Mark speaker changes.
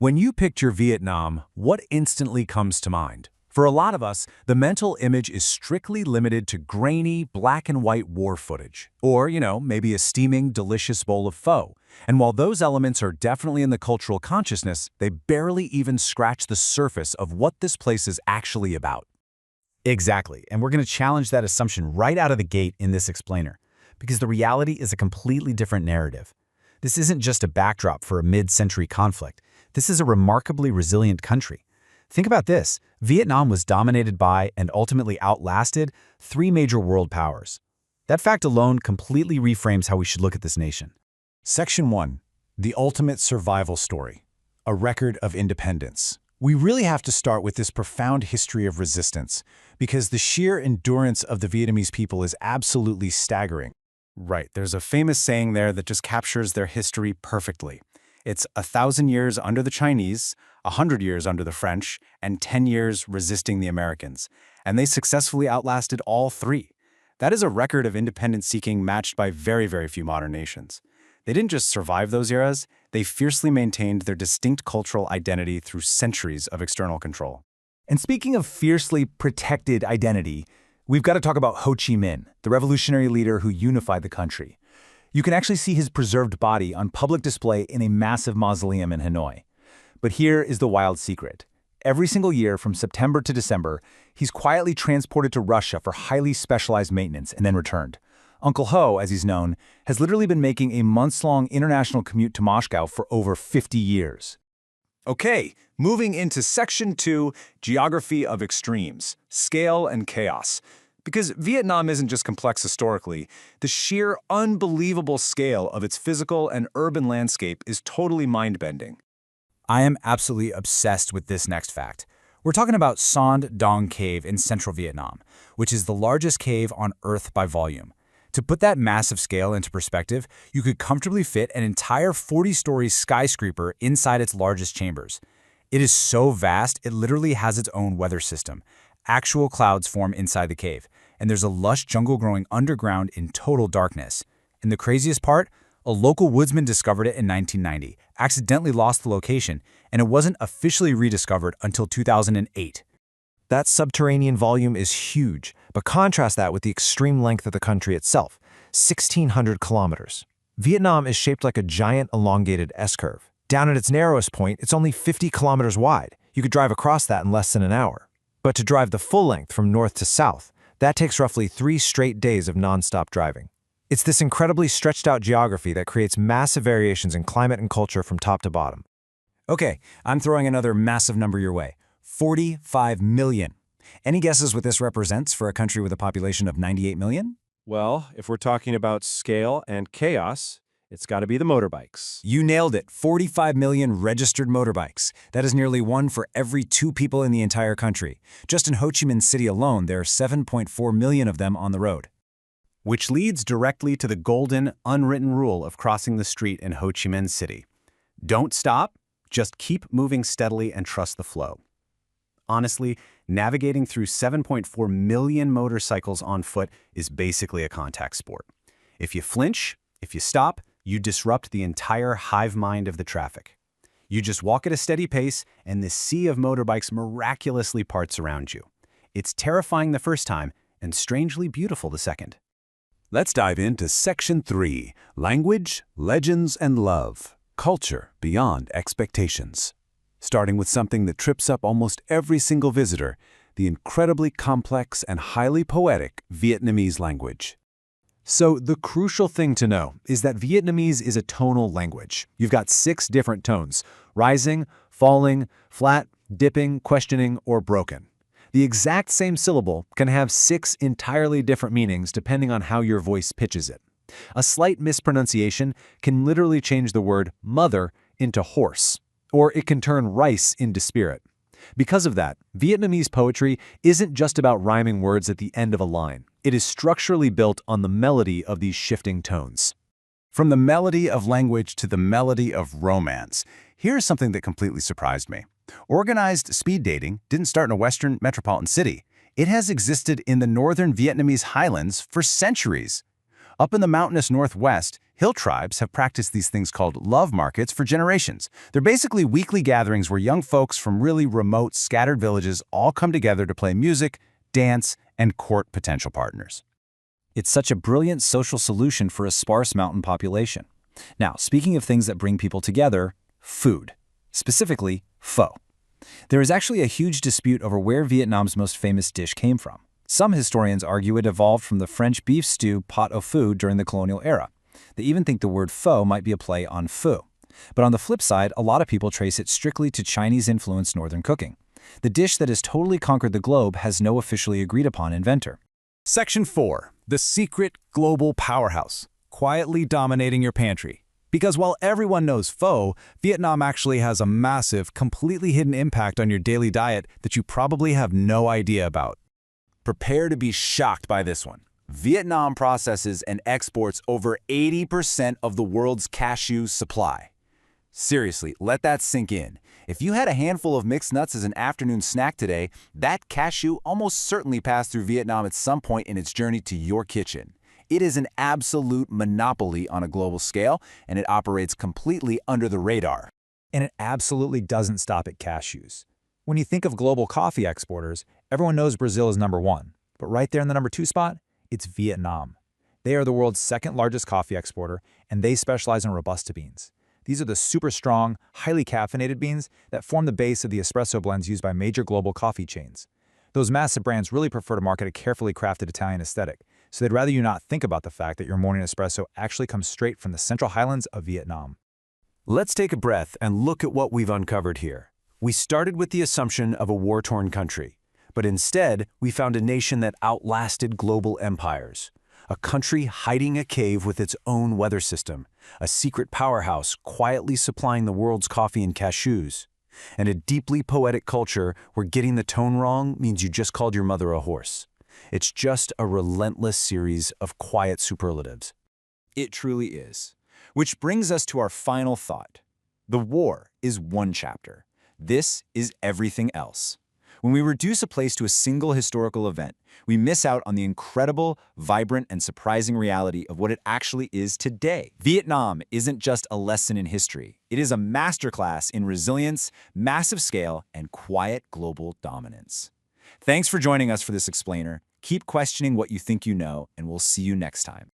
Speaker 1: When you picture Vietnam, what instantly comes to mind? For a lot of us, the mental image is strictly limited to grainy, black and white war footage. Or, maybe a steaming, delicious bowl of pho. And while those elements are definitely in the cultural consciousness, they barely even scratch the surface of what this place is actually about.
Speaker 2: Exactly, and we're going to challenge that assumption right out of the gate in this explainer, because the reality is a completely different narrative. This isn't just a backdrop for a mid-century conflict. This is a remarkably resilient country. Think about this. Vietnam was dominated by and ultimately outlasted three major world powers. That fact alone completely reframes how we should look at this nation.
Speaker 3: Section 1. The Ultimate Survival Story. A Record of Independence. We really have to start with this profound history of resistance, because the sheer endurance of the Vietnamese people is absolutely staggering.
Speaker 1: Right, there's a famous saying there that just captures their history perfectly. It's 1,000 years under the Chinese, 100 years under the French, and 10 years resisting the Americans. And they successfully outlasted all three. That is a record of independence seeking matched by very, very few modern nations. They didn't just survive those eras, they fiercely maintained their distinct cultural identity through centuries of external control.
Speaker 2: And speaking of fiercely protected identity, we've got to talk about Ho Chi Minh, the revolutionary leader who unified the country. You can actually see his preserved body on public display in a massive mausoleum in Hanoi. But here is the wild secret. Every single year from September to December, he's quietly transported to Russia for highly specialized maintenance and then returned. Uncle Ho, as he's known, has literally been making a months-long international commute to Moscow for over 50 years.
Speaker 1: Okay, moving into Section 2, Geography of Extremes, Scale and Chaos. Because Vietnam isn't just complex historically, the sheer unbelievable scale of its physical and urban landscape is totally mind-bending.
Speaker 2: I am absolutely obsessed with this next fact. We're talking about Son Dong Cave in central Vietnam, which is the largest cave on Earth by volume. To put that massive scale into perspective, you could comfortably fit an entire 40-story skyscraper inside its largest chambers. It is so vast, it literally has its own weather system. Actual clouds form inside the cave, and there's a lush jungle growing underground in total darkness. And the craziest part? A local woodsman discovered it in 1990, accidentally lost the location, and it wasn't officially rediscovered until 2008.
Speaker 3: That subterranean volume is huge, but contrast that with the extreme length of the country itself, 1,600 kilometers. Vietnam is shaped like a giant elongated S-curve. Down at its narrowest point, it's only 50 kilometers wide. You could drive across that in less than an hour. But to drive the full length from north to south, that takes roughly 3 straight days of non-stop driving. It's this incredibly stretched out geography that creates massive variations in climate and culture from top to bottom.
Speaker 1: Okay, I'm throwing another massive number your way. 45 million. Any guesses what this represents for a country with a population of 98 million?
Speaker 4: Well, if we're talking about scale and chaos, it's got to be the motorbikes.
Speaker 1: You nailed it. 45 million registered motorbikes. That is nearly one for every 2 people in the entire country. Just in Ho Chi Minh City alone, there are 7.4 million of them on the road. Which leads directly to the golden, unwritten rule of crossing the street in Ho Chi Minh City. Don't stop, just keep moving steadily and trust the flow. Honestly, navigating through 7.4 million motorcycles on foot is basically a contact sport. If you flinch, if you stop, you disrupt the entire hive mind of the traffic. You just walk at a steady pace, and this sea of motorbikes miraculously parts around you. It's terrifying the first time, and strangely beautiful the second. Let's dive into Section 3, Language, Legends, and Love. Culture beyond expectations. Starting with something that trips up almost every single visitor, the incredibly complex and highly poetic Vietnamese language. So the crucial thing to know is that Vietnamese is a tonal language. You've got 6 different tones: rising, falling, flat, dipping, questioning, or broken. The exact same syllable can have 6 entirely different meanings depending on how your voice pitches it. A slight mispronunciation can literally change the word mother into horse, or it can turn rice into spirit. Because of that, Vietnamese poetry isn't just about rhyming words at the end of a line. It is structurally built on the melody of these shifting tones. From the melody of language to the melody of romance, here's something that completely surprised me. Organized speed dating didn't start in a Western metropolitan city. It has existed in the northern Vietnamese highlands for centuries.
Speaker 2: Up in the mountainous northwest, hill tribes have practiced these things called love markets for generations. They're basically weekly gatherings where young folks from really remote, scattered villages all come together to play music, dance, and court potential partners.
Speaker 1: It's such a brilliant social solution for a sparse mountain population. Now, speaking of things that bring people together, food. Specifically, pho. There is actually a huge dispute over where Vietnam's most famous dish came from. Some historians argue it evolved from the French beef stew pot au feu during the colonial era. They even think the word pho might be a play on pho. But on the flip side, a lot of people trace it strictly to Chinese-influenced northern cooking. The dish that has totally conquered the globe has no officially agreed-upon inventor.
Speaker 2: Section 4. The secret global powerhouse, quietly dominating your pantry. Because while everyone knows pho, Vietnam actually has a massive, completely hidden impact on your daily diet that you probably have no idea about. Prepare to be shocked by this one. Vietnam processes and exports over 80% of the world's cashew supply. Seriously, let that sink in. If you had a handful of mixed nuts as an afternoon snack today, that cashew almost certainly passed through Vietnam at some point in its journey to your kitchen. It is an absolute monopoly on a global scale, and it operates completely under the radar.
Speaker 3: And it absolutely doesn't stop at cashews. When you think of global coffee exporters, everyone knows Brazil is number one. But right there in the number 2 spot, it's Vietnam. They are the world's second largest coffee exporter, and they specialize in Robusta beans. These are the super strong, highly caffeinated beans that form the base of the espresso blends used by major global coffee chains. Those massive brands really prefer to market a carefully crafted Italian aesthetic, so they'd rather you not think about the fact that your morning espresso actually comes straight from the central highlands of Vietnam.
Speaker 1: Let's take a breath and look at what we've uncovered here. We started with the assumption of a war-torn country, but instead we found a nation that outlasted global empires. A country hiding a cave with its own weather system, a secret powerhouse quietly supplying the world's coffee and cashews, and a deeply poetic culture where getting the tone wrong means you just called your mother a horse. It's just a relentless series of quiet superlatives.
Speaker 2: It truly is. Which brings us to our final thought. The war is one chapter. This is everything else. When we reduce a place to a single historical event, we miss out on the incredible, vibrant, and surprising reality of what it actually is today. Vietnam isn't just a lesson in history. It is a masterclass in resilience, massive scale, and quiet global dominance. Thanks for joining us for this explainer. Keep questioning what you think you know, and we'll see you next time.